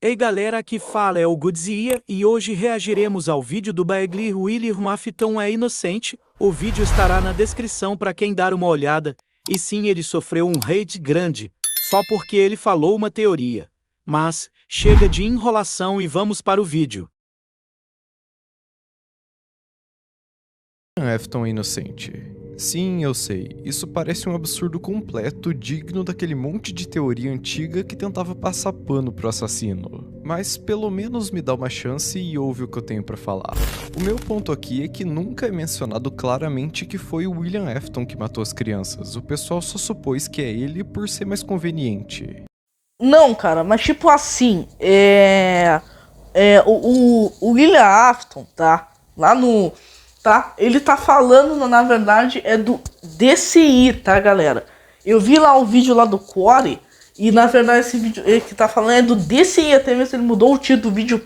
Ei galera, aqui fala é o Godzilla e hoje reagiremos ao vídeo do Baegly William Afton é inocente. O vídeo estará na descrição para quem dar uma olhada. E sim, ele sofreu um hate grande, só porque ele falou uma teoria. Mas, chega de enrolação e vamos para o vídeo. Afton é inocente. Sim, eu sei, isso parece um absurdo completo, digno daquele monte de teoria antiga que tentava passar pano pro assassino. Mas pelo menos me dá uma chance e ouve o que eu tenho pra falar. O meu ponto aqui é que nunca é mencionado claramente que foi o William Afton que matou as crianças. O pessoal só supôs que é ele por ser mais conveniente. Não, cara, mas tipo assim, o William Afton, tá? Lá no. Tá? Ele tá falando, na verdade, é do DCI, tá, galera? Eu vi lá um vídeo lá do Corey, e na verdade esse vídeo ele que tá falando é do DCI, até mesmo ele mudou o título do vídeo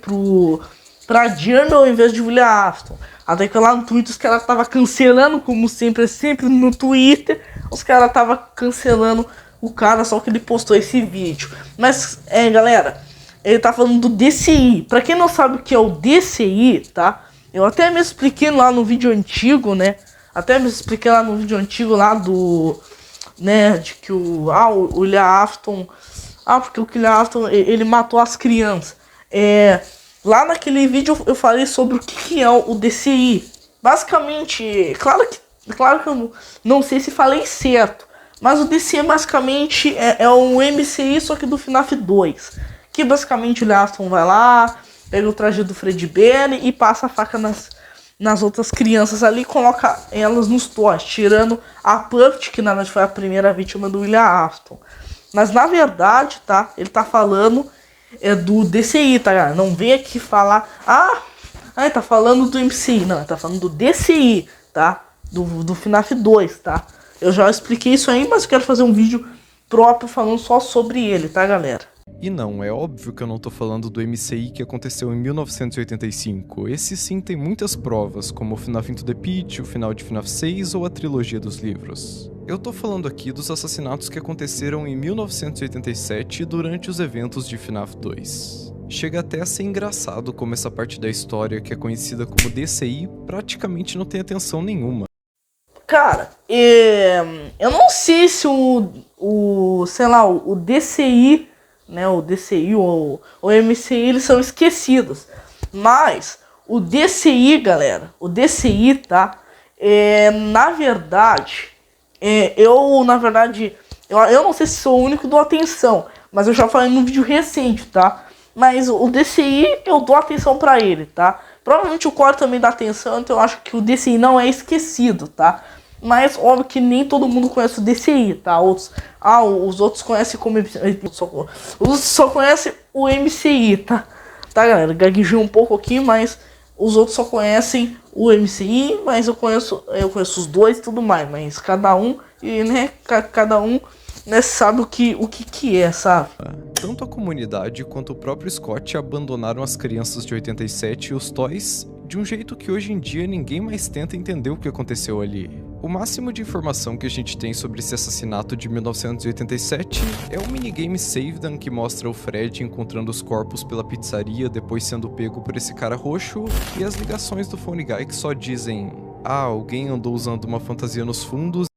pra Journal em vez de William Afton. Até que lá no Twitter os caras tava cancelando, como sempre no Twitter, os caras tava cancelando o cara só que ele postou esse vídeo. Mas, galera, ele tá falando do DCI. Pra quem não sabe o que é o DCI, tá? Eu até me expliquei lá no vídeo antigo, né? Até me expliquei lá no vídeo antigo lá do... Né? De que o William Afton... porque o William Afton, ele matou as crianças. Lá naquele vídeo eu falei sobre o que é o DCI. Basicamente, claro que eu não sei se falei certo. Mas o DCI basicamente é um MCI, só que do FNAF 2. Que basicamente o William Afton vai lá... Pega o traje do Fredbear e passa a faca nas outras crianças ali e coloca elas nos toys, tirando a Puft, que na verdade foi a primeira vítima do William Afton. Mas na verdade, tá? Ele tá falando do DCI, tá, galera? Não vem aqui falar, ele tá falando do MCI. Não, ele tá falando do DCI, tá? Do FNAF 2, tá? Eu já expliquei isso aí, mas eu quero fazer um vídeo próprio falando só sobre ele, tá, galera? E não, é óbvio que eu não tô falando do MCI que aconteceu em 1985. Esse sim tem muitas provas, como o FNAF Into the Pit, o final de FNAF 6 ou a trilogia dos livros. Eu tô falando aqui dos assassinatos que aconteceram em 1987 durante os eventos de FNAF 2. Chega até a ser engraçado como essa parte da história, que é conhecida como DCI, praticamente não tem atenção nenhuma. Cara, eu não sei se o DCI, né, o DCI ou o MCI, eles são esquecidos. Mas o DCI, galera, o DCI, tá? Na verdade, eu não sei se sou o único que dou atenção, mas eu já falei num vídeo recente, tá? Mas o DCI, eu dou atenção pra ele, tá? Provavelmente o Core também dá atenção, então eu acho que o DCI não é esquecido, tá? Mas óbvio que nem todo mundo conhece o DCI, tá? Os outros conhecem como os só conhecem o MCI, tá? Tá, galera? Gaguejei um pouco aqui, mas os outros só conhecem o MCI, mas eu conheço os dois e tudo mais, mas cada um, né, sabe o que é, sabe? Tanto a comunidade quanto o próprio Scott abandonaram as crianças de 87 e os toys de um jeito que hoje em dia ninguém mais tenta entender o que aconteceu ali. O máximo de informação que a gente tem sobre esse assassinato de 1987 é o minigame Save Them, que mostra o Fred encontrando os corpos pela pizzaria depois sendo pego por esse cara roxo, e as ligações do Phone Guy que só dizem: alguém andou usando uma fantasia nos fundos.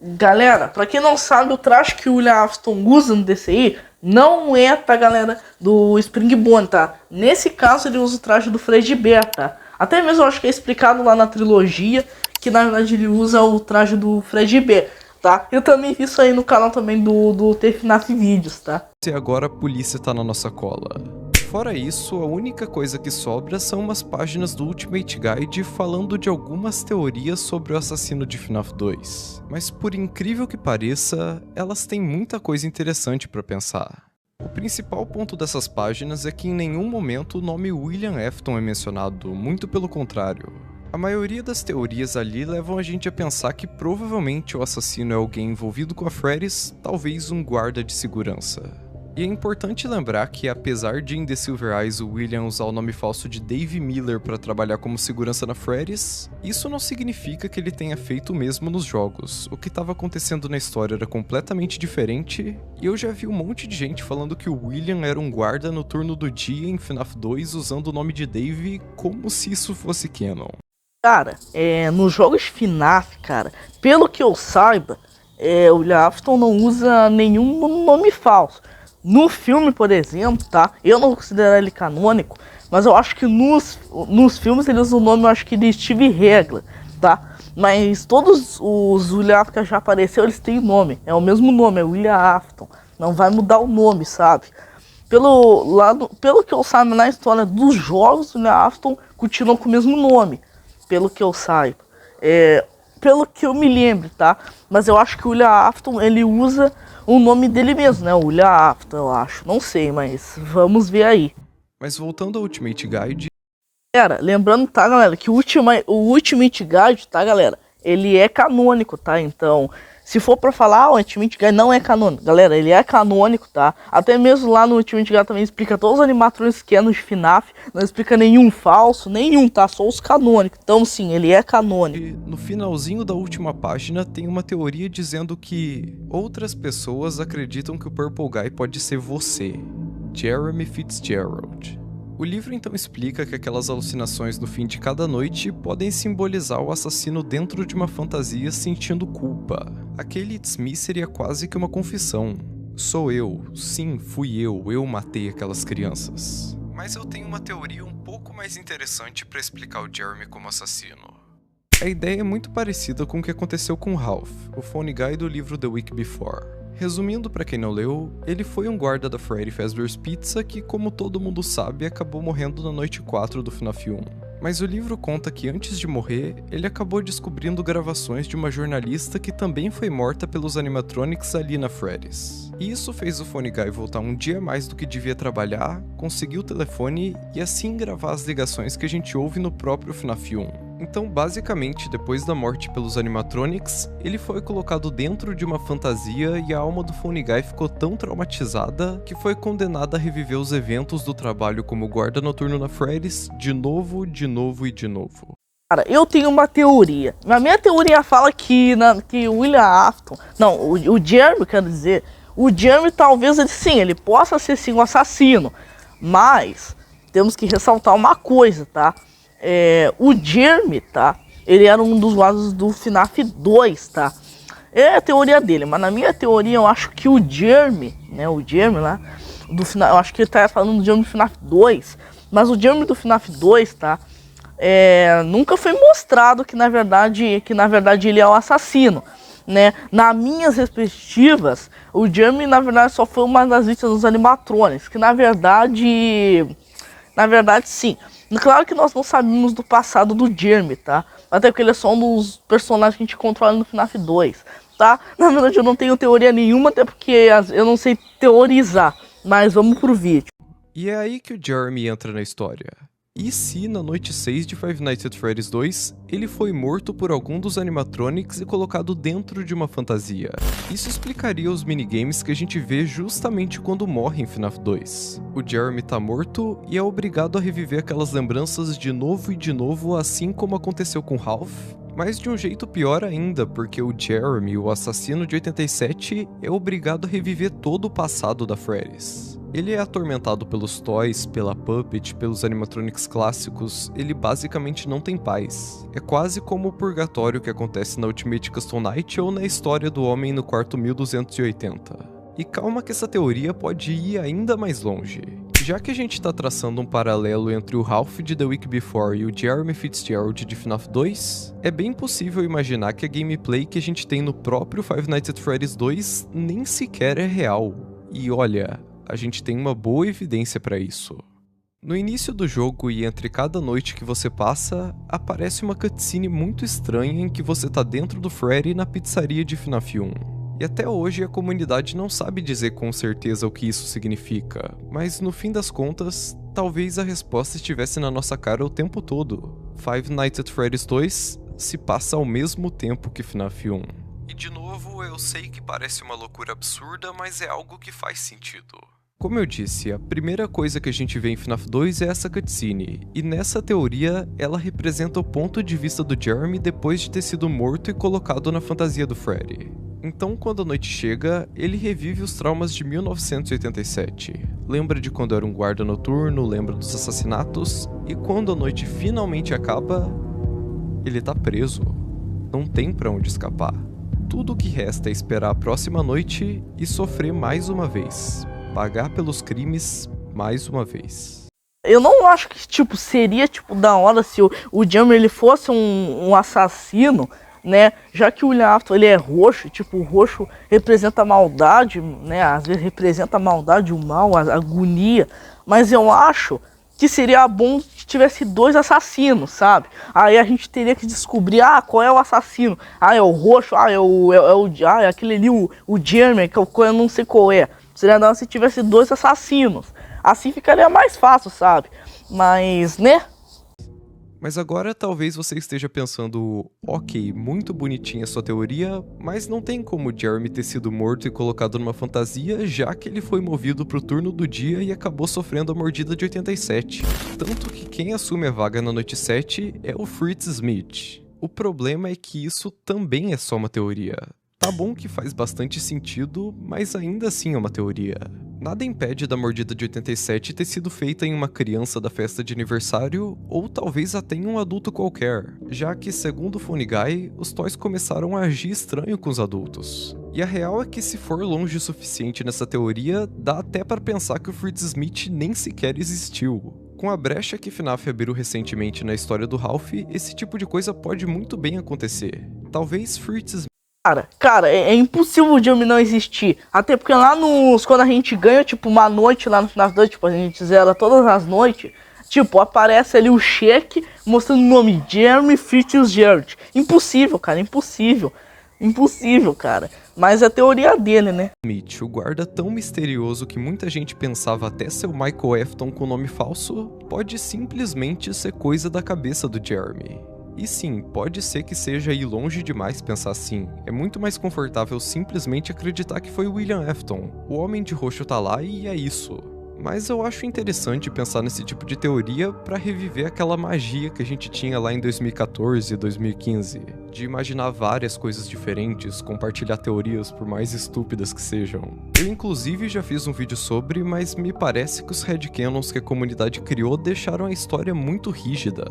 Galera, pra quem não sabe, o traje que o William Afton usa no DCI não é, tá, galera, do Springbone, tá? Nesse caso ele usa o traje do Fredbear, tá? Até mesmo eu acho que é explicado lá na trilogia que na verdade ele usa o traje do Fredbear, tá? Eu também vi isso aí no canal também do TFNAF Vídeos, tá? E agora a polícia tá na nossa cola. Fora isso, a única coisa que sobra são umas páginas do Ultimate Guide falando de algumas teorias sobre o assassino de FNAF 2. Mas por incrível que pareça, elas têm muita coisa interessante pra pensar. O principal ponto dessas páginas é que em nenhum momento o nome William Afton é mencionado, muito pelo contrário. A maioria das teorias ali levam a gente a pensar que provavelmente o assassino é alguém envolvido com a Freddy's, talvez um guarda de segurança. E é importante lembrar que, apesar de em The Silver Eyes o William usar o nome falso de Dave Miller para trabalhar como segurança na Freddy's, isso não significa que ele tenha feito o mesmo nos jogos. O que estava acontecendo na história era completamente diferente, e eu já vi um monte de gente falando que o William era um guarda no turno do dia em FNAF 2 usando o nome de Dave como se isso fosse canon. Cara, nos jogos FNAF, cara, pelo que eu saiba, o William Afton não usa nenhum nome falso. No filme, por exemplo, tá? Eu não considero ele canônico, mas eu acho que nos filmes ele usa o nome, eu acho que de Steve Regler, tá? Mas todos os William Afton que já apareceu, eles têm nome. É o mesmo nome, é William Afton. Não vai mudar o nome, sabe? Pelo que eu saiba na história dos jogos, o William Afton continua com o mesmo nome. Pelo que eu saiba. Pelo que eu me lembro, tá? Mas eu acho que o William Afton, ele usa o nome dele mesmo, né? O William Afton, eu acho. Não sei, mas vamos ver aí. Mas voltando ao Ultimate Guide... Lembrando, tá, galera, que o Ultimate Guide, tá, galera? Ele é canônico, tá? Então, se for pra falar, o Ultimate Guide não é canônico. Galera, ele é canônico, tá? Até mesmo lá no Ultimate Guide também explica todos os animatrônicos que é no FNAF. Não explica nenhum falso, nenhum, tá? Só os canônicos. Então, sim, ele é canônico. E no finalzinho da última página tem uma teoria dizendo que outras pessoas acreditam que o Purple Guy pode ser você, Jeremy Fitzgerald. O livro então explica que aquelas alucinações no fim de cada noite podem simbolizar o assassino dentro de uma fantasia sentindo culpa. Aquele It's Me seria quase que uma confissão. Sou eu, sim, fui eu matei aquelas crianças. Mas eu tenho uma teoria um pouco mais interessante para explicar o Jeremy como assassino. A ideia é muito parecida com o que aconteceu com Ralph, o phone guy do livro The Week Before. Resumindo para quem não leu, ele foi um guarda da Freddy Fazbear's Pizza que, como todo mundo sabe, acabou morrendo na noite 4 do FNAF 1. Mas o livro conta que antes de morrer, ele acabou descobrindo gravações de uma jornalista que também foi morta pelos animatronics ali na Freddy's. E isso fez o Phone Guy voltar um dia mais do que devia trabalhar, conseguir o telefone e assim gravar as ligações que a gente ouve no próprio FNAF 1. Então, basicamente, depois da morte pelos animatronics, ele foi colocado dentro de uma fantasia e a alma do Phone Guy ficou tão traumatizada que foi condenada a reviver os eventos do trabalho como guarda noturno na Freddy's de novo. Cara, eu tenho uma teoria. A minha teoria fala que o William Afton... Não, o Jeremy, quero dizer... O Jeremy talvez, ele possa ser sim um assassino. Mas, temos que ressaltar uma coisa, tá? O Jeremy, tá? Ele era um dos guardas do FNAF 2, tá? É a teoria dele, mas na minha teoria eu acho que o Jeremy, né? O Jeremy lá, do FNAF, eu acho que ele tá falando do Jeremy do FNAF 2. Mas o Jeremy do FNAF 2, tá? Nunca foi mostrado que na verdade ele é o assassino, né? Nas minhas perspectivas, o Jeremy na verdade só foi uma das vítimas dos animatrônicos, que na verdade sim. Claro que nós não sabemos do passado do Jeremy, tá? Até porque ele é só um dos personagens que a gente controla no FNAF 2, tá? Na verdade eu não tenho teoria nenhuma, até porque eu não sei teorizar, mas vamos pro vídeo. E é aí que o Jeremy entra na história. E se, na noite 6 de Five Nights at Freddy's 2, ele foi morto por algum dos animatronics e colocado dentro de uma fantasia? Isso explicaria os minigames que a gente vê justamente quando morre em FNAF 2. O Jeremy tá morto e é obrigado a reviver aquelas lembranças de novo, assim como aconteceu com Ralph, mas de um jeito pior ainda, porque o Jeremy, o assassino de 87, é obrigado a reviver todo o passado da Freddy's. Ele é atormentado pelos toys, pela Puppet, pelos animatronics clássicos, ele basicamente não tem paz. É quase como o purgatório que acontece na Ultimate Custom Night ou na história do Homem no Quarto 1280. E calma que essa teoria pode ir ainda mais longe. Já que a gente tá traçando um paralelo entre o Ralph de The Week Before e o Jeremy Fitzgerald de FNAF 2, é bem possível imaginar que a gameplay que a gente tem no próprio Five Nights at Freddy's 2 nem sequer é real. E olha, a gente tem uma boa evidência para isso. No início do jogo e entre cada noite que você passa, aparece uma cutscene muito estranha em que você tá dentro do Freddy na pizzaria de FNAF 1. E até hoje a comunidade não sabe dizer com certeza o que isso significa, mas no fim das contas, talvez a resposta estivesse na nossa cara o tempo todo. Five Nights at Freddy's 2 se passa ao mesmo tempo que FNAF 1. E de novo, eu sei que parece uma loucura absurda, mas é algo que faz sentido. Como eu disse, a primeira coisa que a gente vê em FNAF 2 é essa cutscene, e nessa teoria, ela representa o ponto de vista do Jeremy depois de ter sido morto e colocado na fantasia do Freddy. Então, quando a noite chega, ele revive os traumas de 1987. Lembra de quando era um guarda noturno, lembra dos assassinatos, e quando a noite finalmente acaba, ele tá preso. Não tem pra onde escapar. Tudo o que resta é esperar a próxima noite e sofrer mais uma vez. Pagar pelos crimes mais uma vez. Eu não acho que, tipo, seria, tipo, da hora se o Jeremy, ele fosse um assassino, né? Já que o William Afton, ele é roxo, tipo, o roxo representa a maldade, né? Às vezes representa a maldade, o mal, a agonia. Mas eu acho que seria bom que tivesse 2 assassinos, sabe? Aí a gente teria que descobrir, qual é o assassino? É o roxo, é aquele ali, o Jeremy, que eu não sei qual é. Seria da hora se tivesse 2 assassinos. Assim ficaria mais fácil, sabe? Mas, né? Mas agora talvez você esteja pensando, ok, muito bonitinha sua teoria, mas não tem como o Jeremy ter sido morto e colocado numa fantasia, já que ele foi movido pro turno do dia e acabou sofrendo a mordida de 87. Tanto que quem assume a vaga na noite 7 é o Fritz Smith. O problema é que isso também é só uma teoria. Tá bom que faz bastante sentido, mas ainda assim é uma teoria. Nada impede da mordida de 87 ter sido feita em uma criança da festa de aniversário, ou talvez até em um adulto qualquer, já que, segundo o Funny Guy, os toys começaram a agir estranho com os adultos. E a real é que, se for longe o suficiente nessa teoria, dá até para pensar que o Fritz Smith nem sequer existiu. Com a brecha que FNAF abriu recentemente na história do Ralph, esse tipo de coisa pode muito bem acontecer. Talvez Fritz Smith... Cara, é impossível o Jeremy não existir. Até porque lá quando a gente ganha, tipo, uma noite lá no FNAF 2, tipo, a gente zera todas as noites, tipo, aparece ali o cheque mostrando o nome Jeremy Fitzgerald. Impossível, cara, impossível. Impossível, cara. Mas é a teoria dele, né? Smith, o guarda tão misterioso que muita gente pensava até ser o Michael Afton com nome falso, pode simplesmente ser coisa da cabeça do Jeremy. E sim, pode ser que seja ir longe demais pensar assim. É muito mais confortável simplesmente acreditar que foi o William Afton. O Homem de Roxo tá lá e é isso. Mas eu acho interessante pensar nesse tipo de teoria pra reviver aquela magia que a gente tinha lá em 2014 e 2015. De imaginar várias coisas diferentes, compartilhar teorias por mais estúpidas que sejam. Eu inclusive já fiz um vídeo sobre, mas me parece que os headcanons que a comunidade criou deixaram a história muito rígida.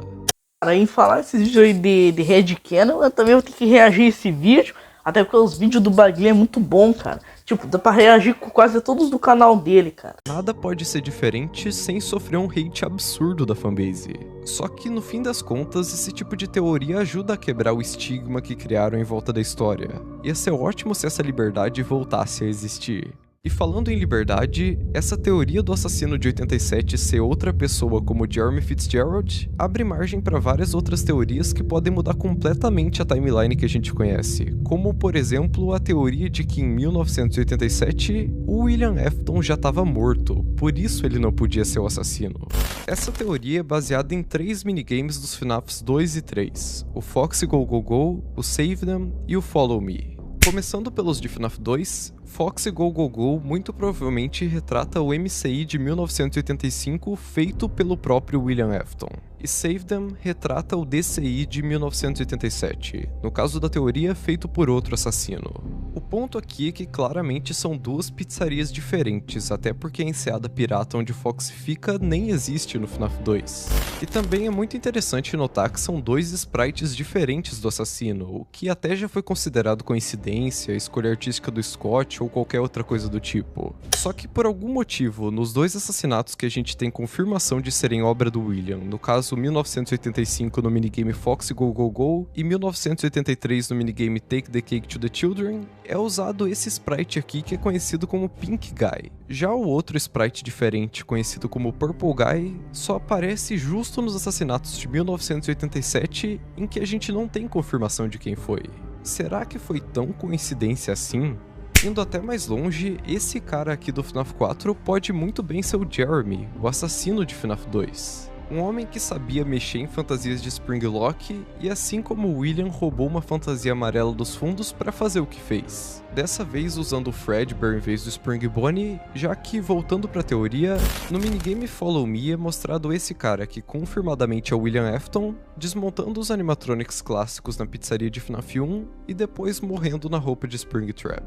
Em falar esses vídeos aí de headcanon, eu também vou ter que reagir a esse vídeo, até porque os vídeos do Bagley é muito bom, cara. Tipo, dá pra reagir com quase todos do canal dele, cara. Nada pode ser diferente sem sofrer um hate absurdo da fanbase. Só que no fim das contas, esse tipo de teoria ajuda a quebrar o estigma que criaram em volta da história. Ia ser ótimo se essa liberdade voltasse a existir. E falando em liberdade, essa teoria do assassino de 87 ser outra pessoa como Jeremy Fitzgerald abre margem para várias outras teorias que podem mudar completamente a timeline que a gente conhece, como por exemplo a teoria de que em 1987 o William Afton já estava morto, por isso ele não podia ser o assassino. Essa teoria é baseada em 3 minigames dos FNAFs 2 e 3, o Foxy Go Go Go, o Save Them e o Follow Me. Começando pelos de FNAF 2, Foxy Go Go Go muito provavelmente retrata o MCI de 1985 feito pelo próprio William Afton, e Save Them retrata o DCI de 1987, no caso da teoria feito por outro assassino. O ponto aqui é que claramente são 2 pizzarias diferentes, até porque a enseada pirata onde Foxy fica nem existe no FNAF 2. E também é muito interessante notar que são 2 sprites diferentes do assassino, o que até já foi considerado coincidência, escolha artística do Scott ou qualquer outra coisa do tipo. Só que por algum motivo, nos 2 assassinatos que a gente tem confirmação de serem obra do William, no caso 1985 no minigame Foxy Go Go Go e 1983 no minigame Take the Cake to the Children, é usado esse sprite aqui que é conhecido como Pink Guy. Já o outro sprite diferente, conhecido como Purple Guy, só aparece justo nos assassinatos de 1987, em que a gente não tem confirmação de quem foi. Será que foi tão coincidência assim? Indo até mais longe, esse cara aqui do FNAF 4 pode muito bem ser o Jeremy, o assassino de FNAF 2. Um homem que sabia mexer em fantasias de Springlock e, assim como William, roubou uma fantasia amarela dos fundos para fazer o que fez. Dessa vez usando o Fredbear em vez do Spring Bonnie, já que, voltando pra teoria, no minigame Follow Me é mostrado esse cara, que confirmadamente é o William Afton, desmontando os animatronics clássicos na pizzaria de FNAF 1 e depois morrendo na roupa de Springtrap.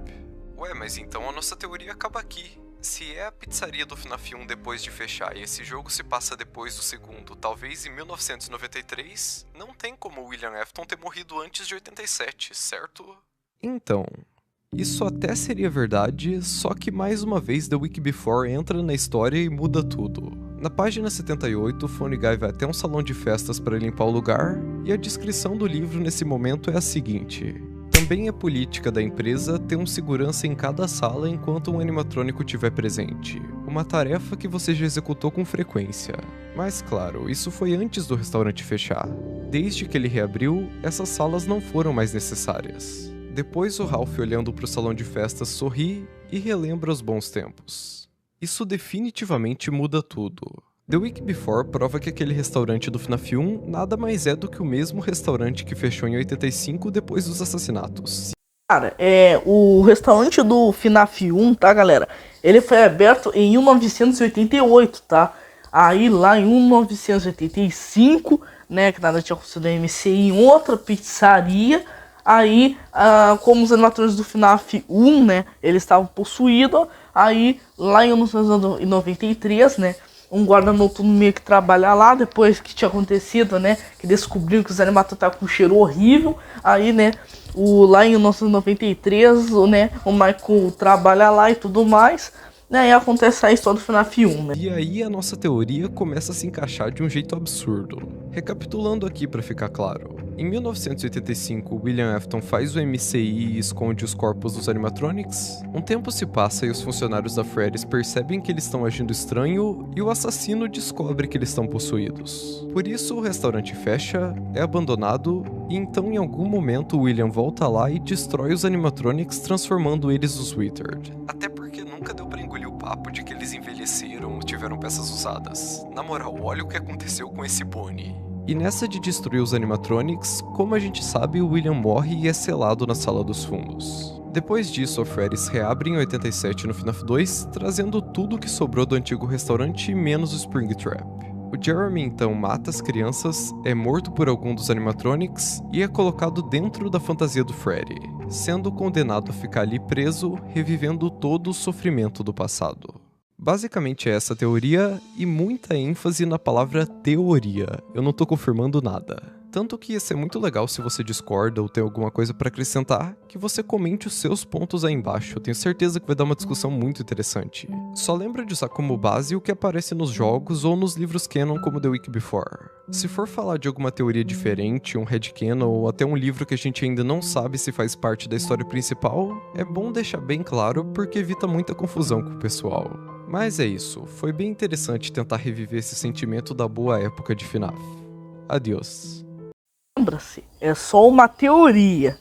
Ué, mas então a nossa teoria acaba aqui. Se é a pizzaria do FNAF 1 depois de fechar e esse jogo se passa depois do segundo, talvez em 1993, não tem como William Afton ter morrido antes de 87, certo? Então, isso até seria verdade, só que mais uma vez The Week Before entra na história e muda tudo. Na página 78, o Funny Guy vai até um salão de festas para limpar o lugar, e a descrição do livro nesse momento é a seguinte: também é política da empresa ter um segurança em cada sala enquanto um animatrônico estiver presente. Uma tarefa que você já executou com frequência. Mas claro, isso foi antes do restaurante fechar. Desde que ele reabriu, essas salas não foram mais necessárias. Depois o Ralph, olhando para o salão de festas, sorri e relembra os bons tempos. Isso definitivamente muda tudo. The Week Before prova que aquele restaurante do FNAF 1 nada mais é do que o mesmo restaurante que fechou em 85 depois dos assassinatos. Cara, o restaurante do FNAF 1, tá, galera? Ele foi aberto em 1988, tá? Aí lá em 1985, né, que nada tinha acontecido no MC, em outra pizzaria. Aí, como os animatrônicos do FNAF 1, né, eles estavam possuídos. Aí, lá em 1993, né, um guarda noturno meio que trabalha lá, depois que tinha acontecido, né, que descobriu que os animatrônicos estavam com um cheiro horrível. Aí, né, lá em 1993, né, o Michael trabalha lá e tudo mais, né, e acontece a história do FNAF 1, né. E aí a nossa teoria começa a se encaixar de um jeito absurdo. Recapitulando aqui para ficar claro. Em 1985, William Afton faz o MCI e esconde os corpos dos animatronics. Um tempo se passa e os funcionários da Freddy's percebem que eles estão agindo estranho e o assassino descobre que eles estão possuídos. Por isso, o restaurante fecha, é abandonado e então em algum momento William volta lá e destrói os animatronics, transformando eles nos Withered. Até porque nunca deu pra engolir o papo de que eles envelheceram ou tiveram peças usadas. Na moral, olha o que aconteceu com esse Bonnie. E nessa de destruir os animatronics, como a gente sabe, o William morre e é selado na sala dos fundos. Depois disso, a Freddy's reabre em 87 no FNAF 2, trazendo tudo o que sobrou do antigo restaurante menos o Springtrap. O Jeremy então mata as crianças, é morto por algum dos animatronics e é colocado dentro da fantasia do Freddy, sendo condenado a ficar ali preso, revivendo todo o sofrimento do passado. Basicamente é essa teoria e muita ênfase na palavra teoria, eu não tô confirmando nada. Tanto que ia ser muito legal se você discorda ou tem alguma coisa pra acrescentar, que você comente os seus pontos aí embaixo, eu tenho certeza que vai dar uma discussão muito interessante. Só lembra de usar como base o que aparece nos jogos ou nos livros canon como The Week Before. Se for falar de alguma teoria diferente, um headcanon ou até um livro que a gente ainda não sabe se faz parte da história principal, é bom deixar bem claro porque evita muita confusão com o pessoal. Mas é isso, foi bem interessante tentar reviver esse sentimento da boa época de FNAF. Adeus. Lembra-se, é só uma teoria.